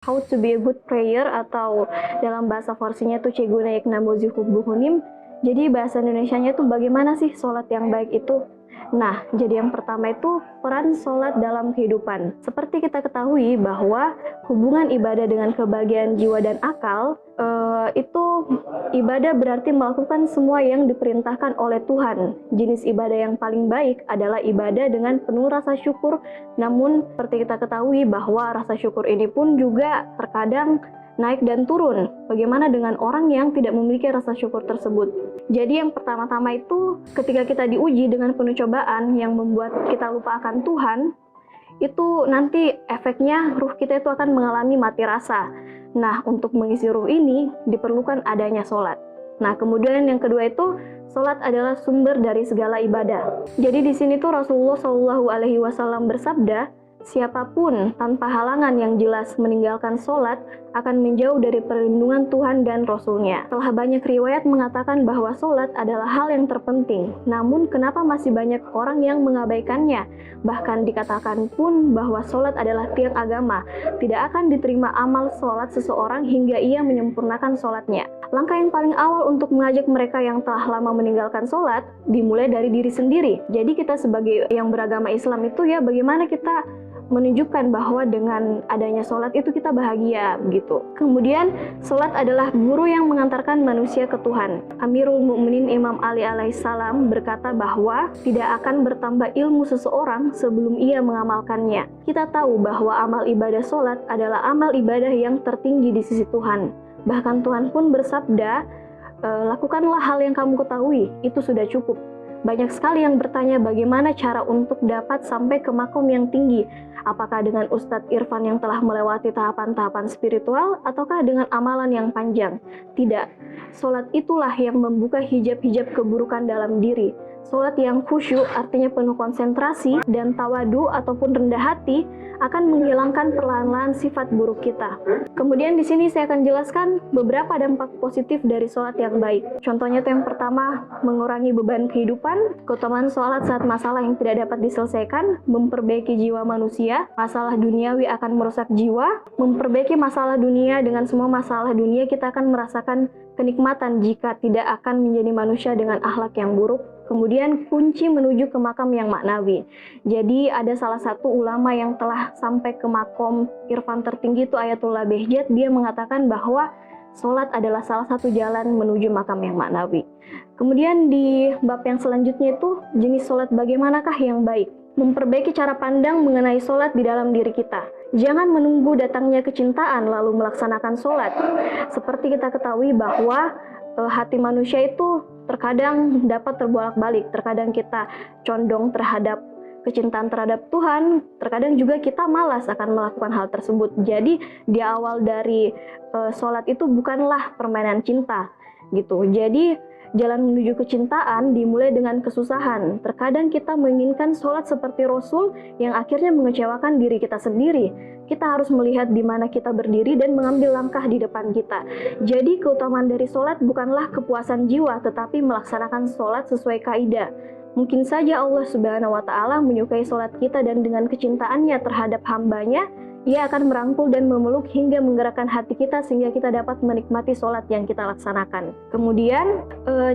How to be a good prayer, atau dalam bahasa Farsinya tuh Ceguna Iknamozi Hubbuhunim. Jadi bahasa Indonesianya tuh bagaimana sih sholat yang baik itu? Nah, jadi yang pertama itu peran sholat dalam kehidupan. Seperti kita ketahui bahwa hubungan ibadah dengan kebahagiaan jiwa dan akal, itu ibadah berarti melakukan semua yang diperintahkan oleh Tuhan. Jenis ibadah yang paling baik adalah ibadah dengan penuh rasa syukur. Namun seperti kita ketahui bahwa rasa syukur ini pun juga terkadang naik dan turun. Bagaimana dengan orang yang tidak memiliki rasa syukur tersebut? Jadi yang pertama-tama itu ketika kita diuji dengan penuh cobaan yang membuat kita lupa akan Tuhan, itu nanti efeknya ruh kita itu akan mengalami mati rasa. Nah, untuk mengisi ruh ini diperlukan adanya sholat. Nah, kemudian yang kedua itu sholat adalah sumber dari segala ibadah. Jadi di sini tuh Rasulullah SAW bersabda, siapapun tanpa halangan yang jelas meninggalkan sholat akan menjauh dari perlindungan Tuhan dan Rasul-Nya. Telah banyak riwayat mengatakan bahwa sholat adalah hal yang terpenting, namun kenapa masih banyak orang yang mengabaikannya? Bahkan dikatakan pun bahwa sholat adalah tiang agama. Tidak akan diterima amal sholat seseorang hingga ia menyempurnakan sholatnya. Langkah yang paling awal untuk mengajak mereka yang telah lama meninggalkan sholat dimulai dari diri sendiri. Jadi kita sebagai yang beragama Islam itu ya bagaimana kita menunjukkan bahwa dengan adanya sholat itu kita bahagia begitu. Kemudian sholat adalah guru yang mengantarkan manusia ke Tuhan. Amirul Mukminin Imam Ali alaihissalam berkata bahwa tidak akan bertambah ilmu seseorang sebelum ia mengamalkannya. Kita tahu bahwa amal ibadah sholat adalah amal ibadah yang tertinggi di sisi Tuhan. Bahkan Tuhan pun bersabda, lakukanlah hal yang kamu ketahui, itu sudah cukup. Banyak sekali yang bertanya bagaimana cara untuk dapat sampai ke makom yang tinggi. Apakah dengan Ustadz Irfan yang telah melewati tahapan-tahapan spiritual, ataukah dengan amalan yang panjang? Tidak. Sholat itulah yang membuka hijab-hijab keburukan dalam diri. Sholat yang khusyuk artinya penuh konsentrasi dan tawadu ataupun rendah hati akan menghilangkan perlahan-lahan sifat buruk kita. Kemudian di sini saya akan jelaskan beberapa dampak positif dari sholat yang baik. Contohnya itu yang pertama, mengurangi beban kehidupan. Keutamaan sholat saat masalah yang tidak dapat diselesaikan, memperbaiki jiwa manusia. Masalah duniawi akan merusak jiwa. Memperbaiki masalah dunia, dengan semua masalah dunia kita akan merasakan kenikmatan jika tidak akan menjadi manusia dengan akhlak yang buruk. Kemudian kunci menuju ke makam yang maknawi. Jadi ada salah satu ulama yang telah sampai ke makom irfan tertinggi itu Ayatullah Behjat. Dia mengatakan bahwa sholat adalah salah satu jalan menuju makam yang maknawi. Kemudian di bab yang selanjutnya itu jenis sholat bagaimanakah yang baik. Memperbaiki cara pandang mengenai sholat di dalam diri kita. Jangan menunggu datangnya kecintaan lalu melaksanakan sholat. Seperti kita ketahui bahwa hati manusia itu terkadang dapat terbolak-balik. Terkadang kita condong terhadap kecintaan terhadap Tuhan, terkadang juga kita malas akan melakukan hal tersebut. Jadi di awal dari sholat itu bukanlah permainan cinta gitu. Jadi jalan menuju kecintaan dimulai dengan kesusahan. Terkadang kita menginginkan sholat seperti Rasul yang akhirnya mengecewakan diri kita sendiri. Kita harus melihat di mana kita berdiri dan mengambil langkah di depan kita. Jadi keutamaan dari sholat bukanlah kepuasan jiwa, tetapi melaksanakan sholat sesuai kaidah. Mungkin saja Allah Subhanahu wa Ta'ala menyukai sholat kita dan dengan kecintaannya terhadap hambanya, Ia akan merangkul dan memeluk hingga menggerakkan hati kita sehingga kita dapat menikmati sholat yang kita laksanakan. Kemudian,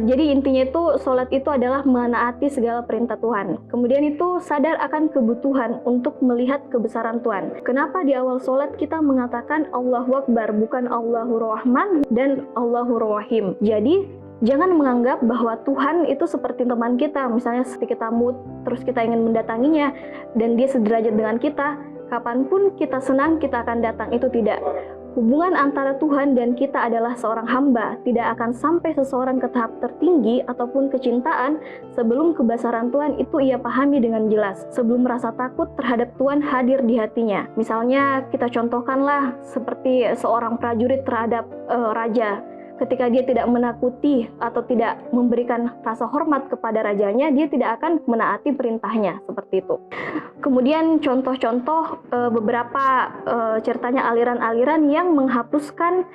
jadi intinya itu sholat itu adalah menaati segala perintah Tuhan. Kemudian itu sadar akan kebutuhan untuk melihat kebesaran Tuhan. Kenapa di awal sholat kita mengatakan Allahu Akbar, bukan Allahu Rahman dan Allahu Rahim. Jadi, jangan menganggap bahwa Tuhan itu seperti teman kita. Misalnya kita mood, terus kita ingin mendatanginya, dan dia sederajat dengan kita. Kapanpun kita senang, kita akan datang. Itu tidak. Hubungan antara Tuhan dan kita adalah seorang hamba. Tidak akan sampai seseorang ke tahap tertinggi ataupun kecintaan sebelum kebesaran Tuhan itu ia pahami dengan jelas. Sebelum rasa takut terhadap Tuhan hadir di hatinya. Misalnya kita contohkanlah seperti seorang prajurit terhadap raja. ketika dia tidak menakuti atau tidak memberikan rasa hormat kepada rajanya, dia tidak akan menaati perintahnya, seperti itu. Kemudian contoh-contoh beberapa ceritanya aliran-aliran yang menghapuskan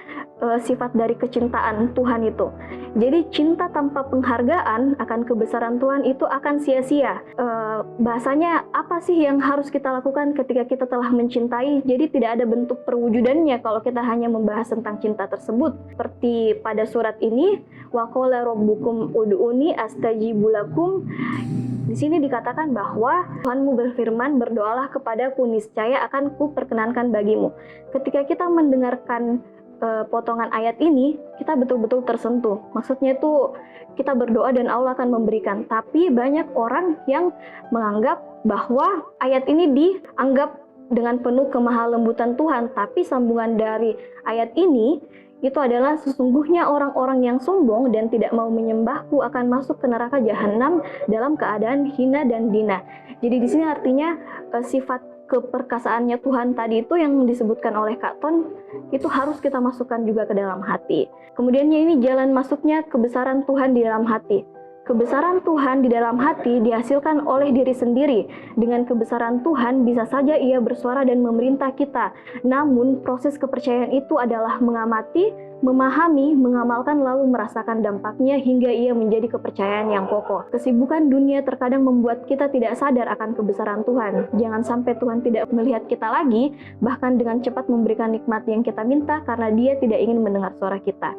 sifat dari kecintaan Tuhan itu. Jadi cinta tanpa penghargaan akan kebesaran Tuhan itu akan sia-sia. Bahasanya apa sih yang harus kita lakukan ketika kita telah mencintai? Jadi tidak ada bentuk perwujudannya kalau kita hanya membahas tentang cinta tersebut. Seperti pada surat ini, wa qala rabbukum ud'uni astajib lakum. Di sini dikatakan bahwa Tuhanmu berfirman, berdoalah kepadaku, niscaya akan kuperkenankan bagimu. Ketika kita mendengarkan potongan ayat ini, kita betul-betul tersentuh. Maksudnya itu kita berdoa dan Allah akan memberikan. Tapi banyak orang yang menganggap bahwa ayat ini dianggap dengan penuh kemahalembutan Tuhan. Tapi sambungan dari ayat ini itu adalah sesungguhnya orang-orang yang sombong dan tidak mau menyembahku akan masuk ke neraka jahanam dalam keadaan hina dan dina. Jadi di sini artinya sifat keperkasaannya Tuhan tadi itu yang disebutkan oleh Kak Ton itu harus kita masukkan juga ke dalam hati. Kemudiannya ini jalan masuknya kebesaran Tuhan di dalam hati. Kebesaran Tuhan di dalam hati dihasilkan oleh diri sendiri. Dengan kebesaran Tuhan bisa saja ia bersuara dan memerintah kita. Namun proses kepercayaan itu adalah mengamati, memahami, mengamalkan lalu merasakan dampaknya hingga ia menjadi kepercayaan yang kokoh. Kesibukan dunia terkadang membuat kita tidak sadar akan kebesaran Tuhan. Jangan sampai Tuhan tidak melihat kita lagi, bahkan dengan cepat memberikan nikmat yang kita minta karena dia tidak ingin mendengar suara kita.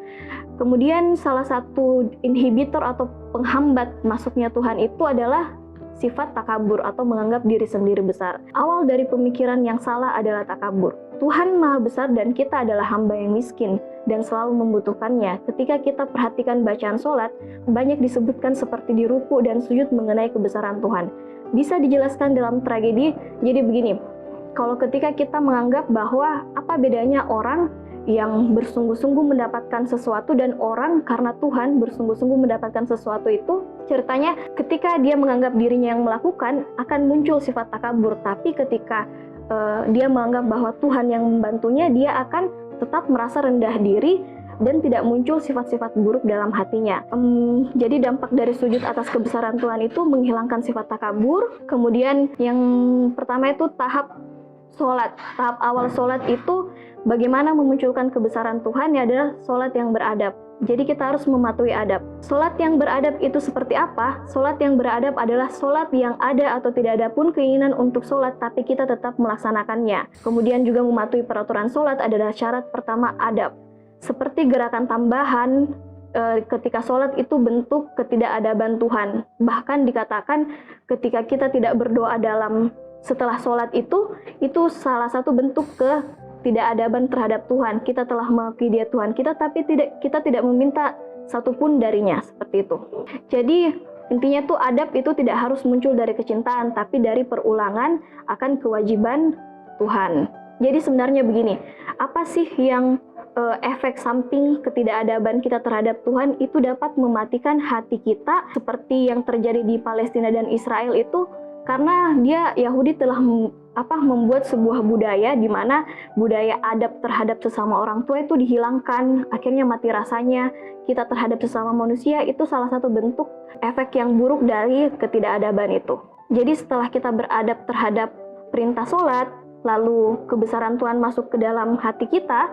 Kemudian salah satu inhibitor atau penghambat masuknya Tuhan itu adalah sifat takabur atau menganggap diri sendiri besar. Awal dari pemikiran yang salah adalah takabur. Tuhan Maha Besar dan kita adalah hamba yang miskin dan selalu membutuhkannya. Ketika kita perhatikan bacaan sholat, banyak disebutkan seperti di ruku dan sujud mengenai kebesaran Tuhan. Bisa dijelaskan dalam tragedi, jadi begini, kalau ketika kita menganggap bahwa apa bedanya orang yang bersungguh-sungguh mendapatkan sesuatu dan orang karena Tuhan bersungguh-sungguh mendapatkan sesuatu itu, ceritanya ketika dia menganggap dirinya yang melakukan akan muncul sifat takabur, tapi ketika dia menganggap bahwa Tuhan yang membantunya, dia akan tetap merasa rendah diri dan tidak muncul sifat-sifat buruk dalam hatinya. Jadi dampak dari sujud atas kebesaran Tuhan itu menghilangkan sifat takabur. Kemudian yang pertama itu tahap sholat. Tahap awal sholat itu bagaimana memunculkan kebesaran Tuhan ya adalah sholat yang beradab. Jadi kita harus mematuhi adab. Sholat yang beradab itu seperti apa? Sholat yang beradab adalah sholat yang ada atau tidak ada pun keinginan untuk sholat, tapi kita tetap melaksanakannya. Kemudian juga mematuhi peraturan sholat adalah syarat pertama adab. Seperti gerakan tambahan ketika sholat itu bentuk ketidakadaban Tuhan. Bahkan dikatakan ketika kita tidak berdoa setelah sholat itu salah satu bentuk ketidakadaban terhadap Tuhan. Kita telah mengakui dia Tuhan kita, tapi kita tidak meminta satupun darinya, seperti itu. Jadi intinya tuh adab itu tidak harus muncul dari kecintaan, tapi dari perulangan akan kewajiban Tuhan. Jadi sebenarnya begini, apa sih yang efek samping ketidakadaban kita terhadap Tuhan itu dapat mematikan hati kita seperti yang terjadi di Palestina dan Israel itu, karena Yahudi telah membuat sebuah budaya di mana budaya adab terhadap sesama orang tua itu dihilangkan, akhirnya mati rasanya kita terhadap sesama manusia. Itu salah satu bentuk efek yang buruk dari ketidakadaban itu. Jadi setelah kita beradab terhadap perintah sholat, lalu kebesaran Tuhan masuk ke dalam hati kita,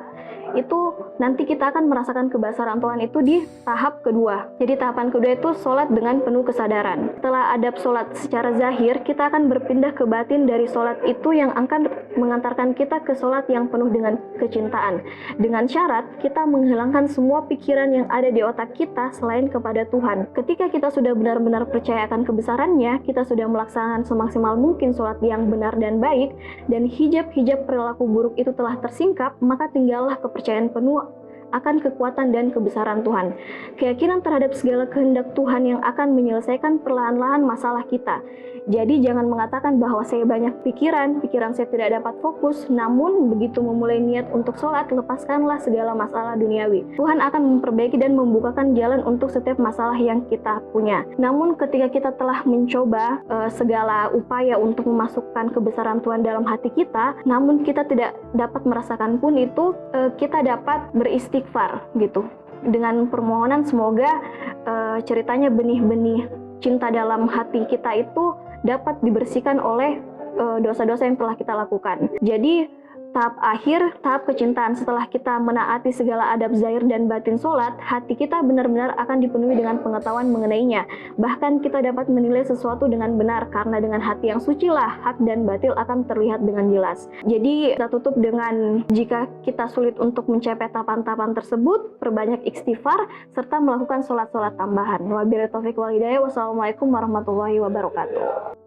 itu nanti kita akan merasakan kebesaran Tuhan itu di tahap kedua. Jadi tahapan kedua itu sholat dengan penuh kesadaran. Setelah adab sholat secara zahir, kita akan berpindah ke batin dari sholat itu yang akan mengantarkan kita ke sholat yang penuh dengan kecintaan. Dengan syarat kita menghilangkan semua pikiran yang ada di otak kita selain kepada Tuhan. Ketika kita sudah benar-benar percaya akan kebesarannya, kita sudah melaksanakan semaksimal mungkin sholat yang benar dan baik, dan hijab-hijab perilaku buruk itu telah tersingkap, maka tinggallah kepercayaan penuh akan kekuatan dan kebesaran Tuhan. Keyakinan terhadap segala kehendak Tuhan yang akan menyelesaikan perlahan-lahan masalah kita. Jadi jangan mengatakan bahwa saya banyak pikiran saya tidak dapat fokus, namun begitu memulai niat untuk sholat, lepaskanlah segala masalah duniawi. Tuhan akan memperbaiki dan membukakan jalan untuk setiap masalah yang kita punya. Namun ketika kita telah mencoba segala upaya untuk memasukkan kebesaran Tuhan dalam hati kita, namun kita tidak dapat merasakan pun itu, kita dapat beristighfar gitu. dengan permohonan semoga ceritanya benih-benih cinta dalam hati kita itu dapat dibersihkan oleh dosa-dosa yang telah kita lakukan. Jadi tahap akhir, tahap kecintaan, setelah kita menaati segala adab zahir dan batin sholat, hati kita benar-benar akan dipenuhi dengan pengetahuan mengenainya. Bahkan kita dapat menilai sesuatu dengan benar, karena dengan hati yang suci lah hak dan batil akan terlihat dengan jelas. Jadi kita tutup dengan, jika kita sulit untuk mencapai tahapan-tahapan tersebut, perbanyak istighfar serta melakukan sholat-sholat tambahan. Wabillahi taufiq wal hidayah. Wassalamualaikum warahmatullahi wabarakatuh.